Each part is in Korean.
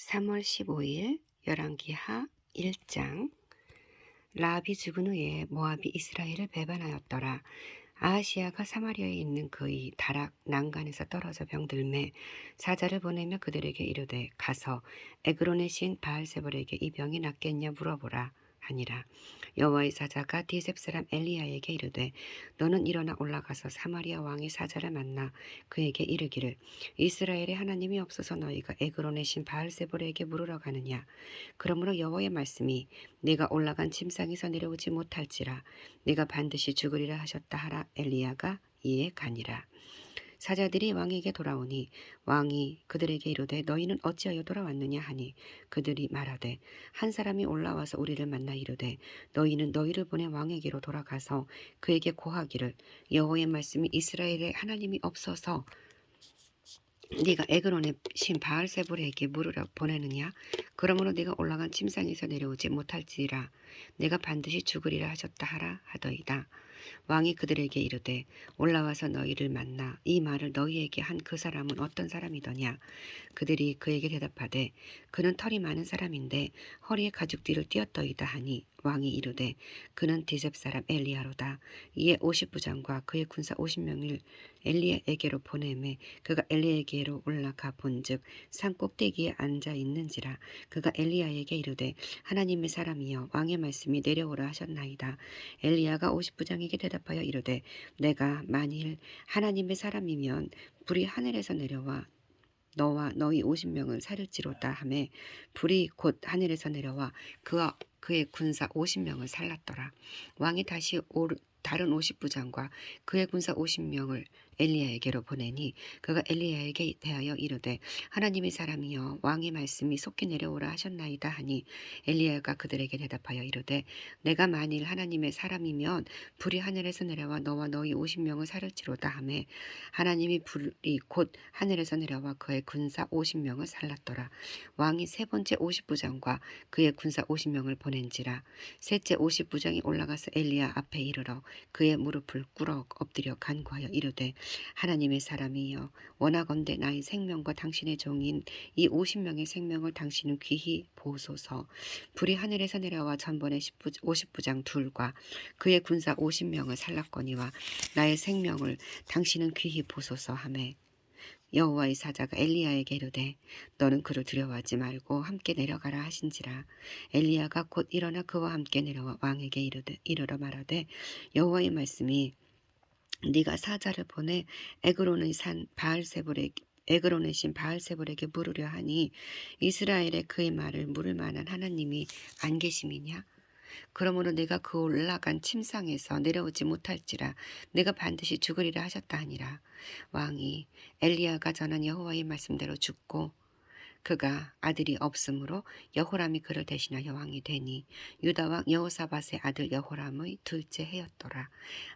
3월 15일 열왕기하 1장. 라합이 죽은 후에 모압이 이스라엘을 배반하였더라. 아하시야가 사마리아에 있는 그의 다락 난간에서 떨어져 병들매 사자를 보내며 그들에게 이르되 가서 에그론의 신 바알세볼에게 이 병이 낫겠냐 물어보라 하니라. 여호와의 사자가 디셉 사람 엘리야에게 이르되 너는 일어나 올라가서 사마리아 왕의 사자를 만나 그에게 이르기를 이스라엘의 하나님이 없어서 너희가 에그론의 신 바알세볼에게 물으러 가느냐. 그러므로 여호와의 말씀이 네가 올라간 침상에서 내려오지 못할지라 네가 반드시 죽으리라 하셨다 하라. 엘리야가 이에 가니라. 사자들이 왕에게 돌아오니 왕이 그들에게 이르되 너희는 어찌하여 돌아왔느냐 하니 그들이 말하되 한 사람이 올라와서 우리를 만나 이르되 너희는 너희를 보내 왕에게로 돌아가서 그에게 고하기를 여호와의 말씀이 이스라엘의 하나님이 없어서 네가 에그론의 신 바알세볼에게 물으러 보내느냐. 그러므로 네가 올라간 침상에서 내려오지 못할지라 내가 반드시 죽으리라 하셨다 하라 하더이다. 왕이 그들에게 이르되 올라와서 너희를 만나 이 말을 너희에게 한 그 사람은 어떤 사람이더냐. 그들이 그에게 대답하되 그는 털이 많은 사람인데 허리에 가죽띠를 띄었더이다 하니 왕이 이르되 그는 디셉 사람 엘리야로다. 이에 50부장과 그의 군사 50명을 엘리야에게로 보내매 그가 엘리야에게로 올라가 본즉 산 꼭대기에 앉아 있는지라. 그가 엘리야에게 이르되 하나님의 사람이여 왕의 말씀이 내려오라 하셨나이다. 엘리야가 50부장에게 대답하여 이르되 내가 만일 하나님의 사람이면 불이 하늘에서 내려와 너와 너희 50명을 살릴지로다 하매 불이 곧 하늘에서 내려와 그와 그의 군사 50명을 살랐더라. 왕이 다시 다른 50부장과 그의 군사 50명을 엘리야에게로 보내니 그가 엘리야에게 대하여 이르되 하나님의 사람이여 왕의 말씀이 속히 내려오라 하셨나이다 하니 엘리야가 그들에게 대답하여 이르되 내가 만일 하나님의 사람이면 불이 하늘에서 내려와 너와 너희 50명을 살릴지로다 하매 하나님이 불이 곧 하늘에서 내려와 그의 군사 50명을 살랐더라. 왕이 세 번째 50부장과 그의 군사 50명을 보낸지라. 셋째 50부장이 올라가서 엘리야 앞에 이르러 그의 무릎을 꿇어 엎드려 간구하여 이르되 하나님의 사람이여 원하건대 나의 생명과 당신의 종인 이 50명의 생명을 당신은 귀히 보소서. 불이 하늘에서 내려와 전번에 50부장 둘과 그의 군사 50명을 살랐거니와 나의 생명을 당신은 귀히 보소서 하매 여호와의 사자가 엘리야에게 이르되 너는 그를 두려워하지 말고 함께 내려가라 하신지라. 엘리야가 곧 일어나 그와 함께 내려와 왕에게 이르러 말하되 여호와의 말씀이 네가 사자를 보내 에그론의 신 바알세볼에게 물으려 하니 이스라엘의 그의 말을 물을 만한 하나님이 안 계심이냐. 그러므로 내가 그 올라간 침상에서 내려오지 못할지라 내가 반드시 죽으리라 하셨다 하니라. 왕이 엘리야가 전한 여호와의 말씀대로 죽고 그가 아들이 없으므로 여호람이 그를 대신하여 왕이 되니 유다 왕 여호사밧의 아들 여호람의 둘째 해였더라.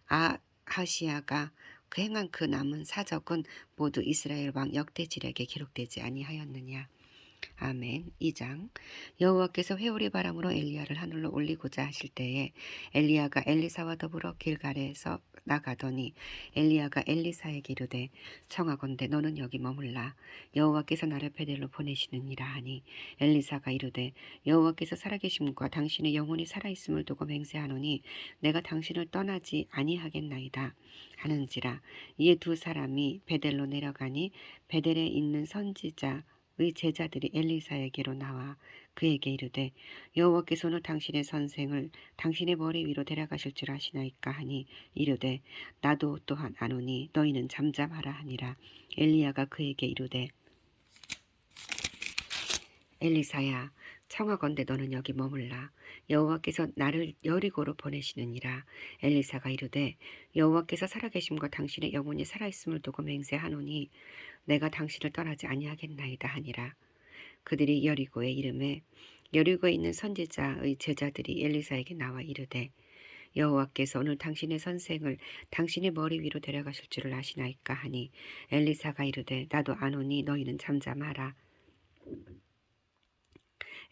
아하시야가 그 행한 그 남은 사적은 모두 이스라엘 왕 역대지략에 기록되지 아니하였느냐. 아멘. 2장. 여호와께서 회오리 바람으로 엘리야를 하늘로 올리고자 하실 때에 엘리야가 엘리사와 더불어 길갈에서 나가더니 엘리야가 엘리사에게 이르되 청하건대 너는 여기 머물라. 여호와께서 나를 베델로 보내시느니라 하니 엘리사가 이르되 여호와께서 살아계심과 당신의 영혼이 살아있음을 두고 맹세하노니 내가 당신을 떠나지 아니하겠나이다 하는지라. 이에 두 사람이 베델로 내려가니 베델에 있는 선지자 의 제자들이 엘리사에게로 나와 그에게 이르되 여호와께서 오늘 당신의 선생을 당신의 머리 위로 데려가실 줄 아시나이까 하니 이르되 나도 또한 아노니 너희는 잠잠하라 하니라. 엘리야가 그에게 이르되 엘리사야 청하건대 너는 여기 머물라. 여호와께서 나를 여리고로 보내시느니라. 엘리사가 이르되 여호와께서 살아계심과 당신의 영혼이 살아있음을 두고 맹세하노니 내가 당신을 떠나지 아니하겠나이다 하니라. 그들이 여리고에 이르매 여리고에 있는 선지자의 제자들이 엘리사에게 나와 이르되 여호와께서 오늘 당신의 선생을 당신의 머리 위로 데려가실 줄을 아시나이까 하니 엘리사가 이르되 나도 아노니 너희는 잠잠하라.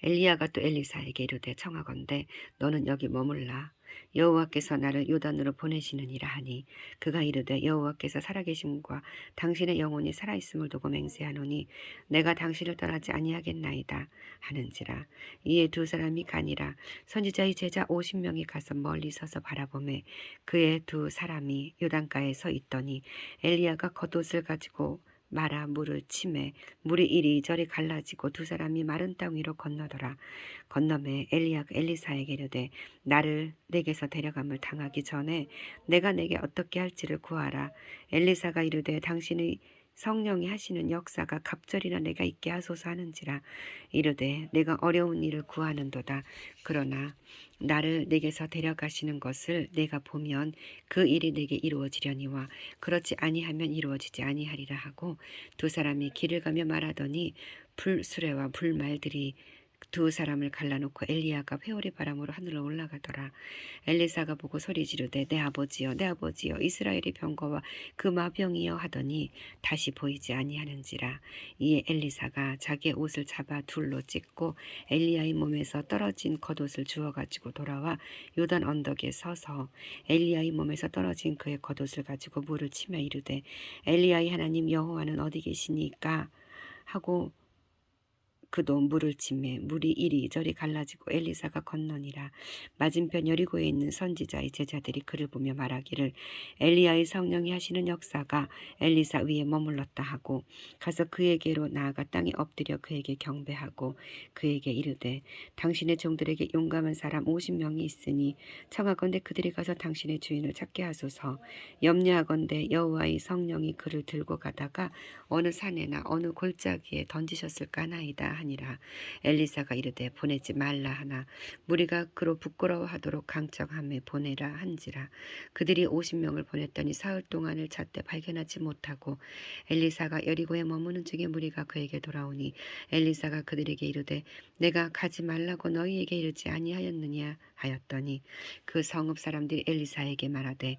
엘리야가 또 엘리사에게 이르되 청하건대 너는 여기 머물라. 여호와께서 나를 요단으로 보내시느니라 하니 그가 이르되 여호와께서 살아계심과 당신의 영혼이 살아있음을 두고 맹세하노니 내가 당신을 떠나지 아니하겠나이다 하는지라. 이에 두 사람이 가니라. 선지자의 제자 50명이 가서 멀리 서서 바라보매 그의 두 사람이 요단가에 서 있더니 엘리야가 겉옷을 가지고 말아 물을 치매 물이 이리저리 갈라지고 두 사람이 마른 땅 위로 건너더라. 건너매 엘리야가 엘리사에게 이르되 나를 내게서 데려감을 당하기 전에 내가 내게 어떻게 할지를 구하라. 엘리사가 이르되 당신의 성령이 하시는 역사가 갑절이나 내가 있게 하소서 하는지라. 이르되 내가 어려운 일을 구하는도다. 그러나 나를 내게서 데려가시는 것을 내가 보면 그 일이 내게 이루어지려니와 그렇지 아니하면 이루어지지 아니하리라 하고 두 사람이 길을 가며 말하더니 불수레와 불말들이 두 사람을 갈라놓고 엘리야가 회오리 바람으로 하늘로 올라가더라. 엘리사가 보고 소리 지르되 내 아버지여 내 아버지여 이스라엘의 병거와 그 마병이여 하더니 다시 보이지 아니하는지라. 이에 엘리사가 자기의 옷을 잡아 둘로 찢고 엘리야의 몸에서 떨어진 겉옷을 주워가지고 돌아와 요단 언덕에 서서 엘리야의 몸에서 떨어진 그의 겉옷을 가지고 물을 치며 이르되 엘리야의 하나님 여호와는 어디 계시니까 하고 그도 물을 치매 물이 이리저리 갈라지고 엘리사가 건너니라. 맞은편 여리고에 있는 선지자의 제자들이 그를 보며 말하기를 엘리야의 성령이 하시는 역사가 엘리사 위에 머물렀다 하고 가서 그에게로 나아가 땅에 엎드려 그에게 경배하고 그에게 이르되 당신의 종들에게 용감한 사람 50명이 있으니 청하건대 그들이 가서 당신의 주인을 찾게 하소서. 염려하건대 여호와의 성령이 그를 들고 가다가 어느 산에나 어느 골짜기에 던지셨을까 하나이다 하니라. 엘리사가 이르되 보내지 말라 하나 무리가 그로 부끄러워하도록 강청함에 보내라 한지라. 그들이 50명을 보냈더니 사흘 동안을 찾되 발견하지 못하고 엘리사가 여리고에 머무는 중에 무리가 그에게 돌아오니 엘리사가 그들에게 이르되 내가 가지 말라고 너희에게 이르지 아니하였느냐 하였더니 그 성읍 사람들이 엘리사에게 말하되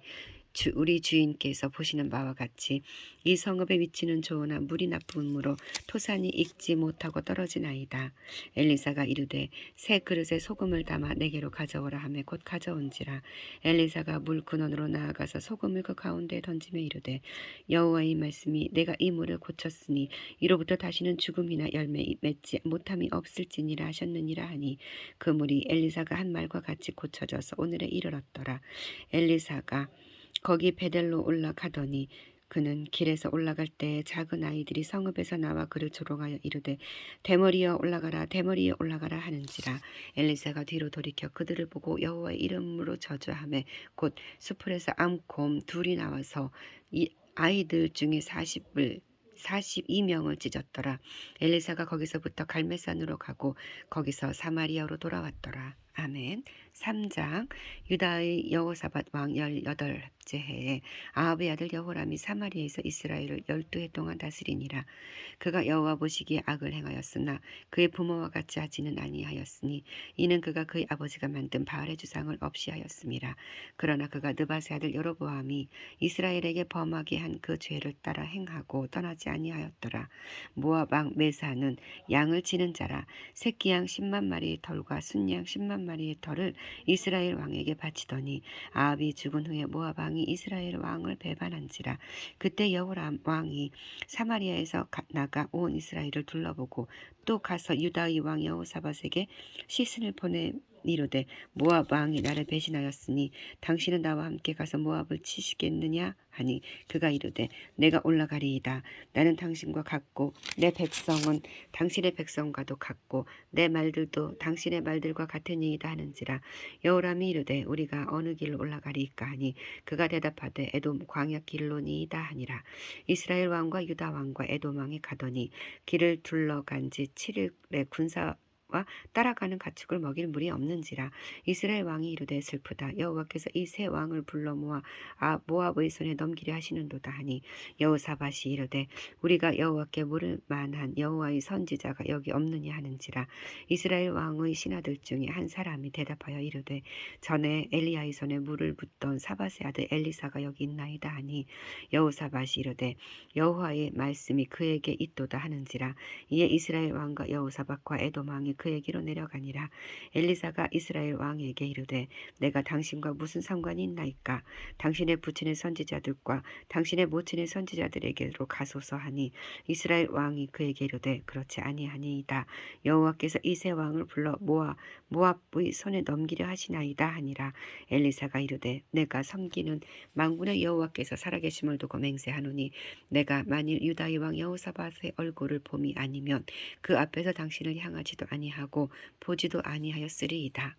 우리 주인께서 보시는 바와 같이 이 성읍의 위치는 좋으나 물이 나쁨으로 토산이 익지 못하고 떨어지나이다. 엘리사가 이르되 새 그릇에 소금을 담아 내게로 가져오라 하며 곧 가져온지라. 엘리사가 물 근원으로 나아가서 소금을 그 가운데에 던지며 이르되 여호와의 말씀이 내가 이 물을 고쳤으니 이로부터 다시는 죽음이나 열매 맺지 못함이 없을지니라 하셨느니라 하니 그 물이 엘리사가 한 말과 같이 고쳐져서 오늘에 이르렀더라. 엘리사가 거기 베델로 올라가더니 그는 길에서 올라갈 때 작은 아이들이 성읍에서 나와 그를 조롱하여 이르되 대머리여 올라가라 대머리여 올라가라 하는지라. 엘리사가 뒤로 돌이켜 그들을 보고 여호와의 이름으로 저주하매 곧 수풀에서 암곰 둘이 나와서 이 아이들 중에 42명을 찢었더라. 엘리사가 거기서부터 갈멜산으로 가고 거기서 사마리아로 돌아왔더라. 아멘. 3장. 유다의 여호사밧 왕 18째 해에 아합의 아들 여호람이 사마리아에서 이스라엘을 12해 동안 다스리니라. 그가 여호와 보시기에 악을 행하였으나 그의 부모와 같이 하지는 아니하였으니 이는 그가 그의 아버지가 만든 바알의 주상을 없이 하였음이라. 그러나 그가 느밧의 아들 여로보암이 이스라엘에게 범하게 한 그 죄를 따라 행하고 떠나지 아니하였더라. 모압 왕 메사는 양을 치는 자라 새끼 양 10만 마리의 털과 순양 10만 마리의 털을 이스라엘 왕에게 바치더니 아합이 죽은 후에 모압 왕이 이스라엘 왕을 배반한지라. 그때 여호람 왕이 사마리아에서 나가 온 이스라엘을 둘러보고 또 가서 유다의 왕 여호사밧에게 시신을 보내 이르되 모압 왕이 나를 배신하였으니 당신은 나와 함께 가서 모압을 치시겠느냐 하니 그가 이르되 내가 올라가리이다. 나는 당신과 같고 내 백성은 당신의 백성과도 같고 내 말들도 당신의 말들과 같으니이다 하는지라. 여호람이 이르되 우리가 어느 길로 올라가리이까 하니 그가 대답하되 에돔 광야 길로니이다 하니라. 이스라엘 왕과 유다 왕과 에돔 왕이 가더니 길을 둘러간 지 7일의 군사 따라가는 가축을 먹일 물이 없는지라. 이스라엘 왕이 이르되 슬프다. 여호와께서 이 세 왕을 불러 모아 모압의 손에 넘기려 하시는도다 하니 여호사밧이 이르되 우리가 여호와께 물을 만한 여호와의 선지자가 여기 없느냐 하는지라. 이스라엘 왕의 신하들 중에 한 사람이 대답하여 이르되 전에 엘리야의 손에 물을 붓던 사밧의 아들 엘리사가 여기 있나이다 하니 여호사밧이 이르되 여호와의 말씀이 그에게 있도다 하는지라. 이에 이스라엘 왕과 여호사밧과 에돔 왕이 그에게로 내려가니라. 엘리사가 이스라엘 왕에게 이르되 내가 당신과 무슨 상관이 있나이까? 당신의 부친의 선지자들과 당신의 모친의 선지자들에게로 가소서 하니 이스라엘 왕이 그에게 이르되 그렇지 아니하니이다. 여호와께서 이세 왕을 불러 모압의 손에 넘기려 하시나이다 하니라. 엘리사가 이르되 내가 섬기는 만군의 여호와께서 살아계심을 두고 맹세하노니 내가 만일 유다의 왕 여호사밧의 얼굴을 봄이 아니면 그 앞에서 당신을 향하지도 아니하고 보지도 아니하였으리이다.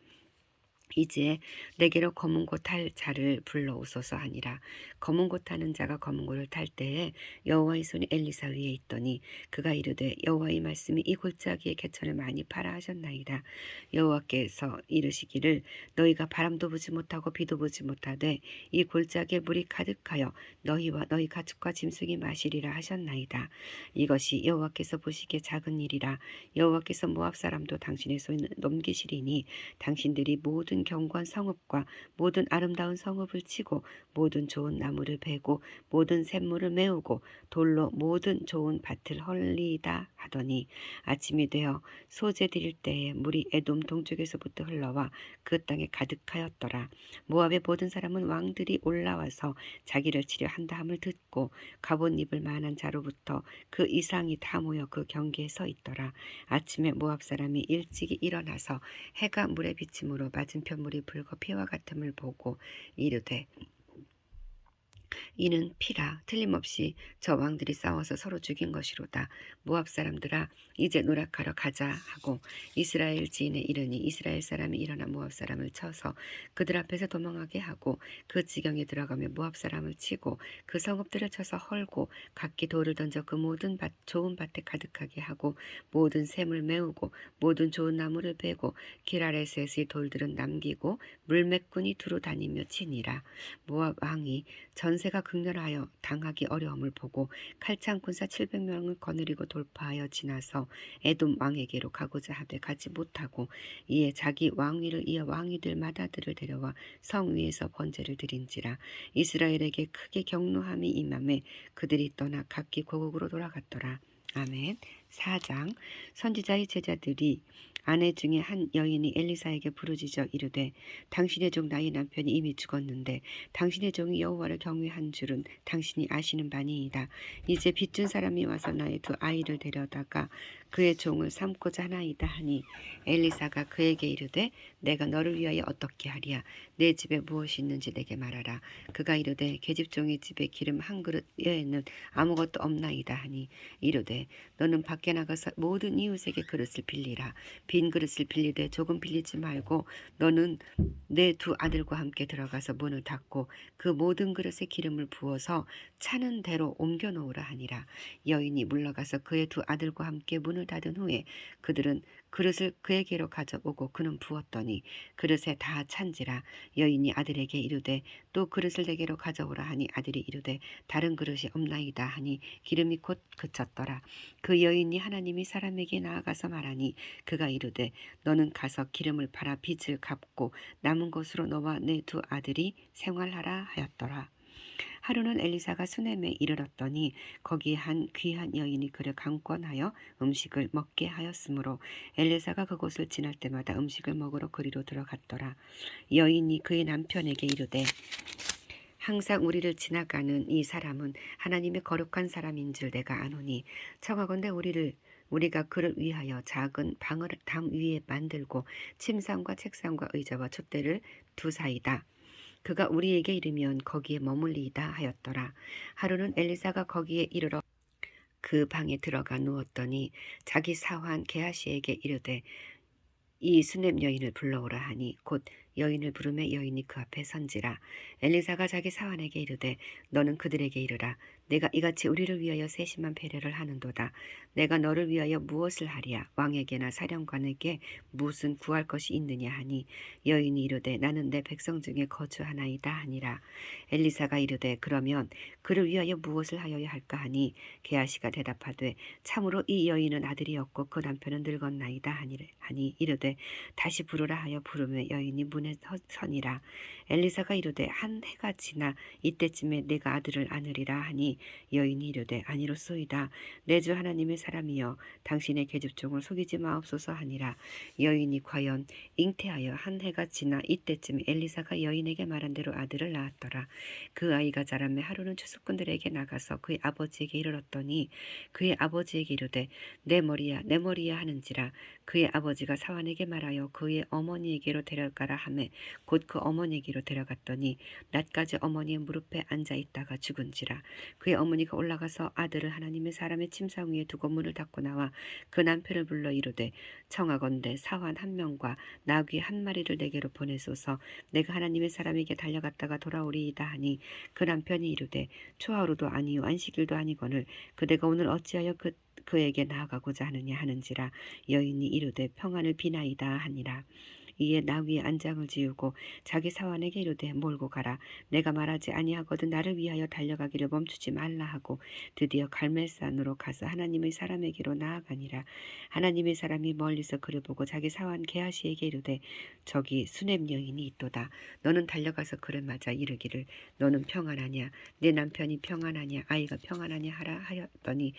이제 내게로 검은 곳 탈 자를 불러오소서 하니라. 검은 곳 타는 자가 검은 곳을 탈 때에 여호와의 손이 엘리사 위에 있더니 그가 이르되 여호와의 말씀이 이 골짜기에 개천을 많이 파라 하셨나이다. 여호와께서 이르시기를 너희가 바람도 보지 못하고 비도 보지 못하되 이 골짜기에 물이 가득하여 너희와 너희 가축과 짐승이 마시리라 하셨나이다. 이것이 여호와께서 보시기에 작은 일이라. 여호와께서 모압 사람도 당신의 손에 넘기시리니 당신들이 모든 견고한 성읍과 모든 아름다운 성읍을 치고 모든 좋은 나무를 베고 모든 샘물을 메우고 돌로 모든 좋은 밭을 헐리이다 하더니 아침이 되어 소재 드릴 때에 물이 에돔 동쪽에서부터 흘러와 그 땅에 가득하였더라. 모압의 모든 사람은 왕들이 올라와서 자기를 치려 한다 함을 듣고 갑옷 입을 만한 자로부터 그 이상이 다 모여 그 경계에 서 있더라. 아침에 모압 사람이 일찍이 일어나서 해가 물에 비침으로 맞은편 물이 붉어 피와 같음을 보고 이르되 이는 피라. 틀림없이 저 왕들이 싸워서 서로 죽인 것이로다. 모압 사람들아 이제 노력하러 가자 하고 이스라엘 지인에 이르니 이스라엘 사람이 일어나 모압 사람을 쳐서 그들 앞에서 도망하게 하고 그 지경에 들어가며 모압 사람을 치고 그 성읍들을 쳐서 헐고 각기 돌을 던져 그 모든 좋은 밭에 가득하게 하고 모든 샘을 메우고 모든 좋은 나무를 베고 길 아래셋의 돌들은 남기고 물매꾼이 두루 다니며 치니라. 모압 왕이 전세가 극렬하여 당하기 어려움을 보고 칼창 군사 700명을 거느리고 돌파하여 지나서 에돔 왕에게로 가고자 하되 가지 못하고 이에 자기 왕위를 이어 왕이 될 맏아들을 데려와 성 위에서 번제를 드린지라. 이스라엘에게 크게 경노함이 임함에 그들이 떠나 각기 고국으로 돌아갔더라. 아멘. 4장. 선지자의 제자들이 아내 중에 한 여인이 엘리사에게 부르짖어 이르되 당신의 종 나의 남편이 이미 죽었는데 당신의 종이 여호와를 경외한 줄은 당신이 아시는 바니이다. 이제 빚준 사람이 와서 나의 두 아이를 데려다가 그의 종을 삼고자 하나이다 하니 엘리사가 그에게 이르되 내가 너를 위하여 어떻게 하리야. 내 집에 무엇이 있는지 내게 말하라. 그가 이르되 계집종의 집에 기름 한 그릇 외에는 아무것도 없나이다 하니 이르되 너는 밖에 나가서 모든 이웃에게 그릇을 빌리라. 빈 그릇을 빌리되 조금 빌리지 말고 너는 내 두 아들과 함께 들어가서 문을 닫고 그 모든 그릇에 기름을 부어서 차는 대로 옮겨 놓으라 하니라. 여인이 물러가서 그의 두 아들과 함께 문을 닫은 후에 그들은 그릇을 그에게로 가져오고 그는 부었더니 그릇에 다 찬지라. 여인이 아들에게 이르되 또 그릇을 내게로 가져오라 하니 아들이 이르되 다른 그릇이 없나이다 하니 기름이 곧 그쳤더라. 그 여인이 하나님이 사람에게 나아가서 말하니 그가 이르되 너는 가서 기름을 팔아 빚을 갚고 남은 것으로 너와 내 두 아들이 생활하라 하였더라. 하루는 엘리사가 수넴에 이르렀더니 거기 한 귀한 여인이 그를 강권하여 음식을 먹게 하였으므로 엘리사가 그곳을 지날 때마다 음식을 먹으러 그리로 들어갔더라. 여인이 그의 남편에게 이르되 항상 우리를 지나가는 이 사람은 하나님의 거룩한 사람인 줄 내가 아노니 청하건대 우리가 그를 위하여 작은 방을 담 위에 만들고 침상과 책상과 의자와 촛대를 두사이다. 그가 우리에게 이르면 거기에 머물리이다 하였더라. 하루는 엘리사가 거기에 이르러 그 방에 들어가 누웠더니 자기 사환 게하시에게 이르되 이 수넴 여인을 불러오라 하니 곧 여인을 부르매 여인이 그 앞에 선지라. 엘리사가 자기 사환에게 이르되 너는 그들에게 이르라. 내가 이같이 우리를 위하여 세심한 배려를 하는도다. 내가 너를 위하여 무엇을 하리야. 왕에게나 사령관에게 무슨 구할 것이 있느냐 하니 여인이 이르되 나는 내 백성 중에 거주하나이다 하니라. 엘리사가 이르되 그러면 그를 위하여 무엇을 하여야 할까 하니 게하시가 대답하되 참으로 이 여인은 아들이었고 그 남편은 늙었나이다 하니 이르되 다시 부르라 하여 부르며 여인이 문에 서니라. 엘리사가 이르되 한 해가 지나 이때쯤에 내가 아들을 안으리라 하니 여인이 이르되 아니로소이다. 내 주 하나님의 사람이여 당신의 계집종을 속이지 마옵소서 하니라. 여인이 과연 잉태하여 한 해가 지나 이때쯤 엘리사가 여인에게 말한 대로 아들을 낳았더라. 그 아이가 자라매 하루는 추수꾼들에게 나가서 그의 아버지에게 이르렀더니 그의 아버지에게 이르되 내 머리야 내 머리야 하는지라. 그의 아버지가 사환에게 말하여 그의 어머니에게로 데려가라 하매 곧 그 어머니에게로 데려갔더니 낮까지 어머니의 무릎에 앉아 있다가 죽은지라. 그의 어머니가 올라가서 아들을 하나님의 사람의 침상 위에 두고 문을 닫고 나와 그 남편을 불러 이르되 청하건대 사환 한 명과 나귀 한 마리를 내게로 보내소서. 내가 하나님의 사람에게 달려갔다가 돌아오리이다 하니 그 남편이 이르되 초하루도 아니요 안식일도 아니거늘 그대가 오늘 어찌하여 그에게 나아가고자 하느냐 하는지라. 여인이 이르되 평안을 비나이다 하니라. 이에 나귀의 안장을 지우고 자기 사환에게 이르되 몰고 가라. 내가 말하지 아니하거든 나를 위하여 달려가기를 멈추지 말라 하고 드디어 갈멜산으로 가서 하나님의 사람에게로 나아가니라. 하나님의 사람이 멀리서 그를 보고 자기 사환 게하시에게 이르되 저기 수넴 여인이 있도다. 너는 달려가서 그를 맞아 이르기를 너는 평안하냐 내 남편이 평안하냐 아이가 평안하냐 하라 하였더니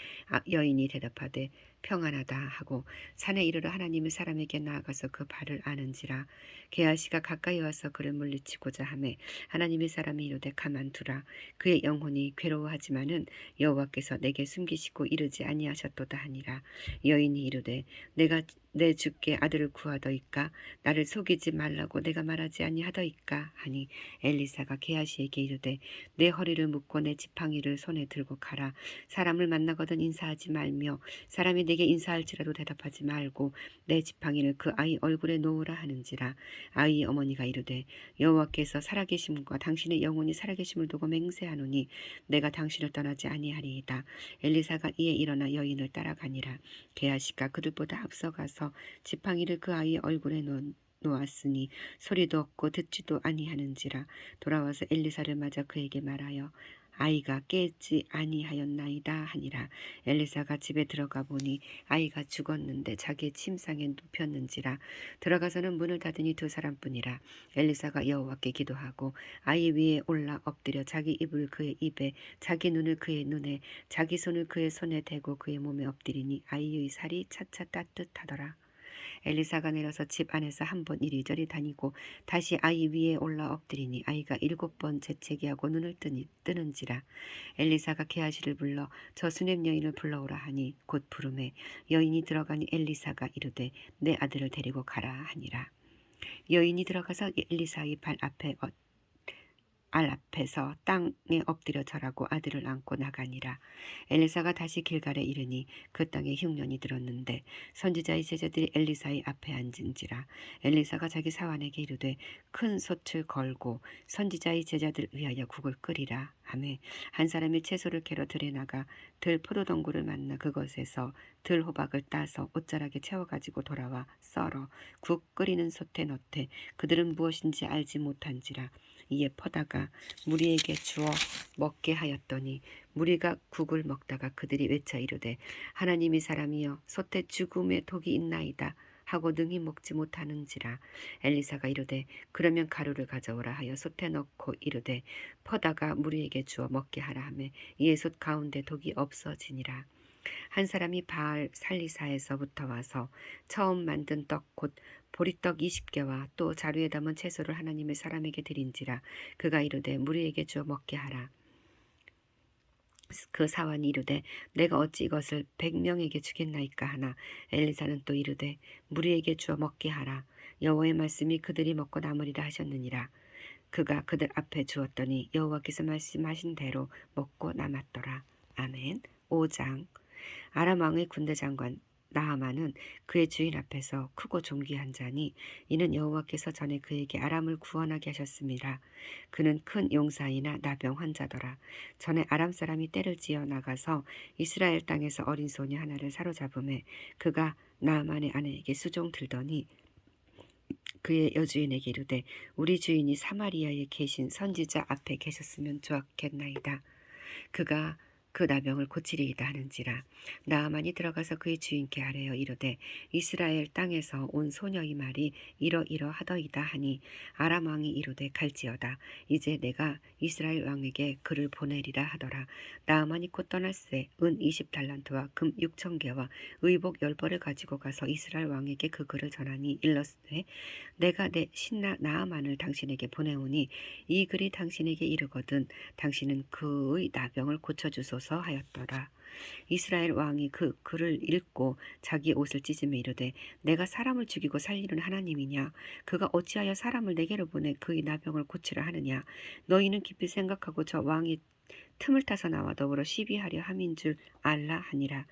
여인이 대답하되 평안하다 하고 산에 이르러 하나님의 사람에게 나아가서 그 발을 아는지라. 게하시가 가까이 와서 그를 물리치고자 하매 하나님의 사람이 이르되 가만두라. 그의 영혼이 괴로워하지만은 여호와께서 내게 숨기시고 이르지 아니하셨도다 하니라. 여인이 이르되 내가 내 주께 아들을 구하더이까 나를 속이지 말라고 내가 말하지 아니하더이까 하니 엘리사가 게하시에게 이르되 내 허리를 묶고 내 지팡이를 손에 들고 가라. 사람을 만나거든 인사하지 말며 사람이 내게 인사할지라도 대답하지 말고 내 지팡이를 그 아이 얼굴에 놓으라 하는지라. 아이의 어머니가 이르되 여호와께서 살아계심과 당신의 영혼이 살아계심을 두고 맹세하노니 내가 당신을 떠나지 아니하리이다. 엘리사가 이에 일어나 여인을 따라가니라. 게하시가 그들보다 앞서가서 지팡이를 그 아이의 얼굴에 놓았으니 소리도 없고 듣지도 아니하는지라. 돌아와서 엘리사를 맞아 그에게 말하여 아이가 깨지 아니하였나이다 하니라. 엘리사가 집에 들어가 보니 아이가 죽었는데 자기의 침상에 눕혔는지라. 들어가서는 문을 닫으니 두 사람뿐이라. 엘리사가 여호와께 기도하고 아이 위에 올라 엎드려 자기 입을 그의 입에 자기 눈을 그의 눈에 자기 손을 그의 손에 대고 그의 몸에 엎드리니 아이의 살이 차차 따뜻하더라. 엘리사가 내려서 집 안에서 한 번 이리저리 다니고 다시 아이 위에 올라 엎드리니 아이가 7번 재채기하고 눈을 뜨는지라. 엘리사가 게하시를 불러 저 수넴 여인을 불러오라 하니 곧 부르매 여인이 들어가니 엘리사가 이르되 내 아들을 데리고 가라 하니라. 여인이 들어가서 엘리사의 발 앞에서 땅에 엎드려 절하고 아들을 안고 나가니라. 엘리사가 다시 길갈에 이르니 그 땅에 흉년이 들었는데 선지자의 제자들이 엘리사의 앞에 앉은지라. 엘리사가 자기 사환에게 이르되 큰 솥을 걸고 선지자의 제자들을 위하여 국을 끓이라 하매 한 사람이 채소를 캐러 들에 나가 들 포도덩굴을 만나 그것에서 들 호박을 따서 옷자락에 채워가지고 돌아와 썰어 국 끓이는 솥에 넣되 그들은 무엇인지 알지 못한지라. 이에 퍼다가 무리에게 주어 먹게 하였더니 무리가 국을 먹다가 그들이 외쳐 이르되 하나님이 사람이여 솥에 죽음의 독이 있나이다 하고 능히 먹지 못하는지라. 엘리사가 이르되 그러면 가루를 가져오라 하여 솥에 넣고 이르되 퍼다가 무리에게 주어 먹게 하라 하매 이에 솥 가운데 독이 없어지니라. 한 사람이 바알 살리사에서부터 와서 처음 만든 떡 곧 보리떡 20개와 또 자루에 담은 채소를 하나님의 사람에게 드린지라. 그가 이르되 무리에게 주어 먹게 하라. 그 사환이 이르되 내가 어찌 이것을 100명에게 주겠나이까 하나 엘리사는 또 이르되 무리에게 주어 먹게 하라. 여호와의 말씀이 그들이 먹고 남으리라 하셨느니라. 그가 그들 앞에 주었더니 여호와께서 말씀하신 대로 먹고 남았더라. 아멘. 5장. 아람 왕의 군대 장관 나하만은 그의 주인 앞에서 크고 존귀한 자니 이는 여호와께서 전에 그에게 아람을 구원하게 하셨습니다. 그는 큰 용사이나 나병 환자더라. 전에 아람 사람이 떼를 지어 나가서 이스라엘 땅에서 어린 소녀 하나를 사로잡음에 그가 나하만의 아내에게 수종 들더니 그의 여주인에게 이르되 우리 주인이 사마리아에 계신 선지자 앞에 계셨으면 좋았겠나이다. 그가 그 나병을 고치리이다 하는지라. 나아만이 들어가서 그의 주인께 아뢰어 이르되 이스라엘 땅에서 온 소녀의 말이 이러이러하더이다 하니 아람 왕이 이르되 갈지어다. 이제 내가 이스라엘 왕에게 그를 보내리라 하더라. 나아만이 곧 떠날새 은 20달란트와 금 6,000개와 의복 10벌을 가지고 가서 이스라엘 왕에게 그 글을 전하니 일렀으되 내가 내 신나 나아만을 당신에게 보내오니 이 글이 당신에게 이르거든 당신은 그의 나병을 고쳐주소서 하였더라. 이스라엘 왕이 그 글을 읽고 자기 옷을 찢으며 이르되 내가 사람을 죽이고 살리는 하나님이냐? 그가 어찌하여 사람을 내게로 보내 그의 나병을 고치라 하느냐? 너희는 깊이 생각하고 저 왕이 틈을 타서 나와 더불어 시비하려 함인 줄 알라 하니라.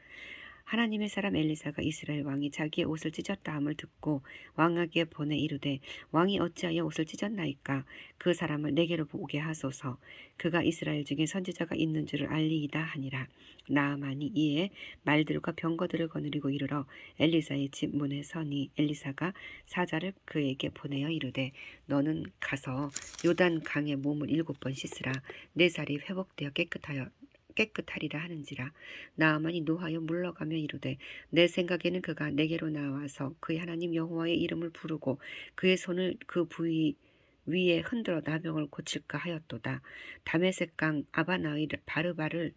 하나님의 사람 엘리사가 이스라엘 왕이 자기의 옷을 찢었다 함을 듣고 왕에게 보내 이르되 왕이 어찌하여 옷을 찢었나이까? 그 사람을 내게로 오게 하소서. 그가 이스라엘 중에 선지자가 있는 줄을 알리이다 하니라. 나아만이 이에 말들과 병거들을 거느리고 이르러 엘리사의 집 문에 서니 엘리사가 사자를 그에게 보내어 이르되 너는 가서 요단 강에 몸을 7번 씻으라. 내 살이 회복되어 깨끗하리라 하는지라. 나아만이 노하여 물러가며 이르되 내 생각에는 그가 내게로 나와서 그의 하나님 여호와의 이름을 부르고 그의 손을 그 부위 위에 흔들어 나병을 고칠까 하였도다. 다메섹강 아바나의 바르바를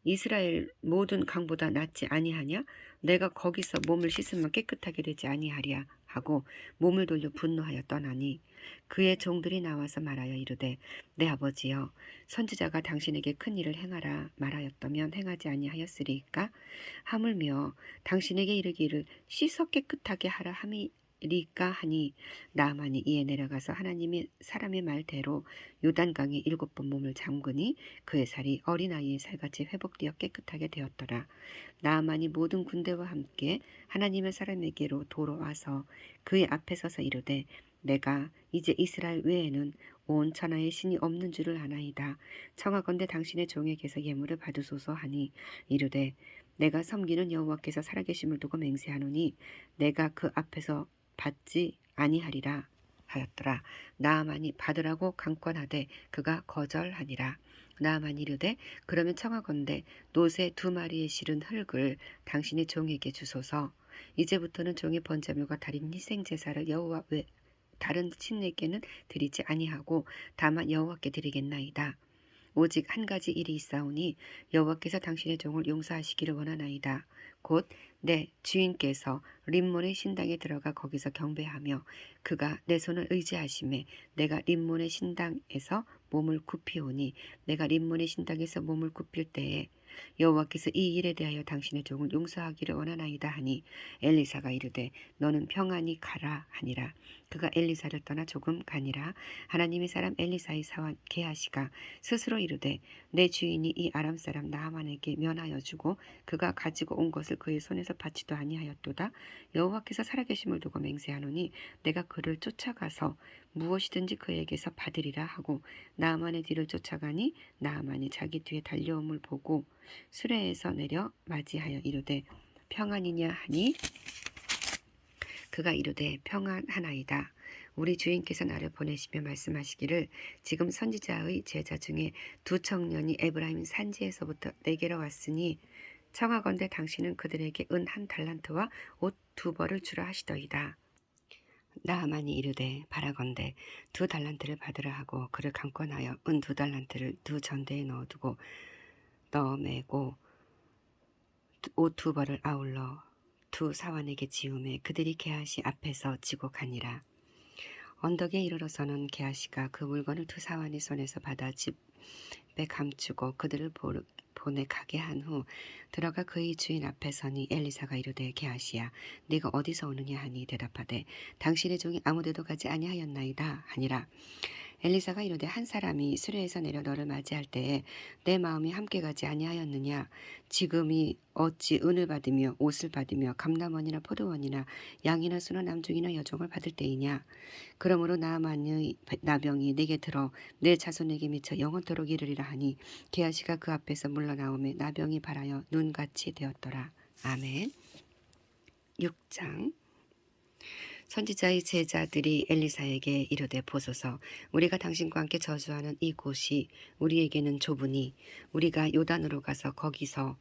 이스라엘 모든 강보다 낫지 아니하냐? 내가 거기서 몸을 씻으면 깨끗하게 되지 아니하랴 하고 몸을 돌려 분노하여 떠나니 그의 종들이 나와서 말하여 이르되 내 아버지여 선지자가 당신에게 큰 일을 행하라 말하였다면 행하지 아니하였으리까? 하물며 당신에게 이르기를 씻어 깨끗하게 하라 함이리까 하니 나아만이 이에 내려가서 하나님의 사람의 말대로 요단강에 7번 몸을 잠그니 그의 살이 어린아이의 살같이 회복되어 깨끗하게 되었더라. 나아만이 모든 군대와 함께 하나님의 사람에게로 돌아와서 그의 앞에 서서 이르되 내가 이제 이스라엘 외에는 온 천하에 신이 없는 줄을 아나이다. 청하건대 당신의 종에게서 예물을 받으소서 하니 이르되 내가 섬기는 여호와께서 살아계심을 두고 맹세하노니 내가 그 앞에서 받지 아니하리라 하였더라. 나아만이 받으라고 강권하되 그가 거절하니라. 나아만이 이르되 그러면 청하건대 노새 2마리의 실은 흙을 당신의 종에게 주소서. 이제부터는 종의 번제물과 달인 희생제사를 여호와 외 다른 신에게는 드리지 아니하고 다만 여호와께 드리겠나이다. 오직 한 가지 일이 있사오니 여호와께서 당신의 종을 용서하시기를 원하나이다. 곧 내 주인께서 림몬의 신당에 들어가 거기서 경배하며 그가 내 손을 의지하심에 내가 림몬의 신당에서 몸을 굽히오니 내가 림몬의 신당에서 몸을 굽힐 때에 여호와께서 이 일에 대하여 당신의 종을 용서하기를 원하나이다 하니 엘리사가 이르되 너는 평안히 가라 하니라. 그가 엘리사를 떠나 조금 가니라. 하나님의 사람 엘리사의 사원 게하시가 스스로 이르되 내 주인이 이 아람 사람 나아만에게 면하여 주고 그가 가지고 온 것을 그의 손에서 받지도 아니하였도다. 여호와께서 살아계심을 두고 맹세하노니 내가 그를 쫓아가서 무엇이든지 그에게서 받으리라 하고 나아만의 뒤를 쫓아가니 나아만이 자기 뒤에 달려옴을 보고 수레에서 내려 맞이하여 이르되 평안이냐 하니 그가 이르되 평안하나이다. 우리 주인께서 나를 보내시며 말씀하시기를 지금 선지자의 제자 중에 2 청년이 에브라임 산지에서부터 내게로 왔으니 청하건대 당신은 그들에게 은 1달란트와 옷 2벌을 주라 하시더이다. 나아만이 이르되 바라건대 2달란트를 받으라 하고 그를 강권하여 은 2달란트를 2전대에 넣어두고 매고 옷 2벌을 아울러 2 사환에게 지우매 그들이 게하시 앞에서 지고 가니라. 언덕에 이르러서는 게하시가 그 물건을 2 사환의 손에서 받아 집에 감추고 그들을 보내 가게 한 후 들어가 그의 주인 앞에 서니 엘리사가 이르되 게하시야 네가 어디서 오느냐 하니 대답하되 당신의 종이 아무데도 가지 아니하였나이다 하니라. 엘리사가 이르되 한 사람이 수레에서 내려 너를 맞이할 때에 내 마음이 함께 가지 아니하였느냐? 지금이 어찌 은을 받으며 옷을 받으며 감람원이나 포도원이나 양이나 소나 남중이나 여종을 받을 때이냐? 그러므로 나아만의 나병이 내게 들어 내 자손에게 미쳐 영원토록 이르리라 하니 게하시가 그 앞에서 물러나오매 나병이 발하여 눈같이 되었더라. 아멘. 6장 선지자의 제자들이 엘리사에게 이르되 보소서 우리가 당신과 함께 저주하는 이곳이 우리에게는 좁으니 우리가 요단으로 가서 거기서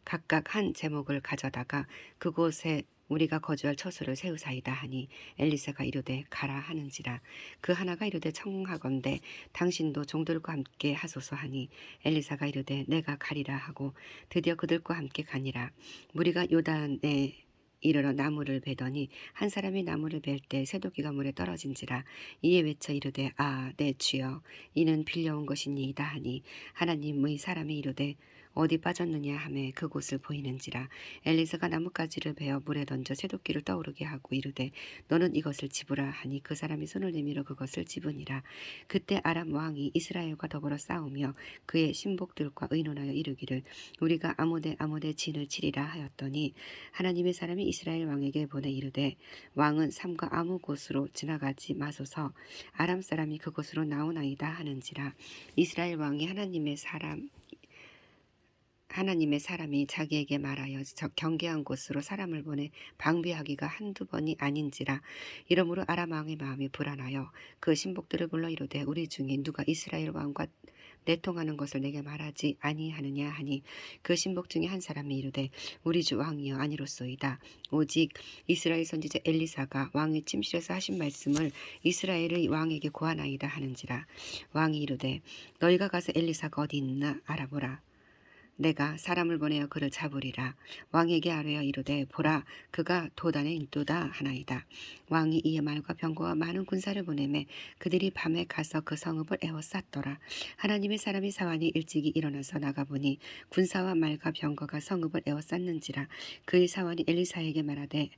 각각 한 제목을 가져다가 그곳에 우리가 거주할 처소를 세우사이다 하니 엘리사가 이르되 가라 하는지라. 그 하나가 이르되 청하건대 당신도 종들과 함께 하소서 하니 엘리사가 이르되 내가 가리라 하고 드디어 그들과 함께 가니라. 무리가 요단에 이르러 나무를 베더니 한 사람이 나무를 벨 때 쇠도끼가 물에 떨어진지라. 이에 외쳐 이르되 내 주여 이는 빌려온 것이니이다 하니 하나님의 사람이 이르되 어디 빠졌느냐 하매 그곳을 보이는지라. 엘리사가 나뭇가지를 베어 물에 던져 쇠도끼를 떠오르게 하고 이르되 너는 이것을 집으라 하니 그 사람이 손을 내밀어 그것을 집으니라. 그때 아람 왕이 이스라엘과 더불어 싸우며 그의 신복들과 의논하여 이르기를 우리가 아모데 진을 치리라 하였더니 하나님의 사람이 이스라엘 왕에게 보내 이르되 왕은 삼가 아무 곳으로 지나가지 마소서 아람 사람이 그곳으로 나오나이다 하는지라. 이스라엘 왕이 하나님의 사람이 자기에게 말하여 경계한 곳으로 사람을 보내 방비하기가 한두 번이 아닌지라. 이러므로 아람 왕의 마음이 불안하여 그 신복들을 불러 이르되 우리 중에 누가 이스라엘 왕과 내통하는 것을 내게 말하지 아니하느냐 하니 그 신복 중에 한 사람이 이르되 우리 주 왕이여 아니로소이다. 오직 이스라엘 선지자 엘리사가 왕의 침실에서 하신 말씀을 이스라엘의 왕에게 고하나이다 하는지라. 왕이 이르되 너희가 가서 엘리사가 어디 있나 알아보라. 내가 사람을 보내어 그를 잡으리라. 왕에게 아뢰어 이르되 보라 그가 도단에 있도다 하나이다. 왕이 이에 말과 병거와 많은 군사를 보내매 그들이 밤에 가서 그 성읍을 에워쌌더라. 하나님의 사람이 사환이 일찍이 일어나서 나가보니 군사와 말과 병거가 성읍을 에워쌌는지라. 그의 사환이 엘리사에게 말하되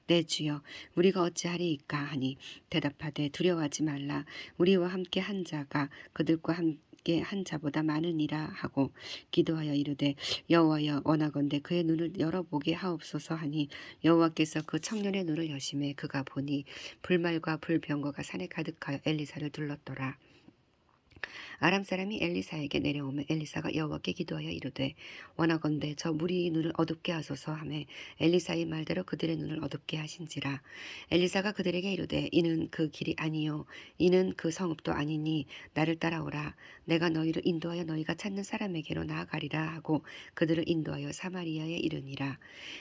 내 주여 우리가 어찌하리이까 하니 대답하되 두려워하지 말라. 우리와 함께 한 자가 그들과 함께 한 자보다 많으니라 하고 기도하여 이르되 여호와여 원하건대 그의 눈을 열어보게 하옵소서 하니 여호와께서 그 청년의 눈을 여심해 그가 보니 불말과 불병거가 산에 가득하여 엘리사를 둘렀더라. 아람 사람이 엘리사에게 내려오며 엘리사가 여호와께 기도하여 이르되 원하건대 저 무리의 눈을 어둡게 하소서 하매 엘리사의 말대로 그들의 눈을 어둡게 하신지라. 엘리사가 그들에게 이르되 이는 그 길이 아니요 이는 그 성읍도 아니니 나를 따라오라. 내가 너희를 인도하여 너희가 찾는 사람에게로 나아가리라 하고 그들을 인도하여 사마리아에 이르니라.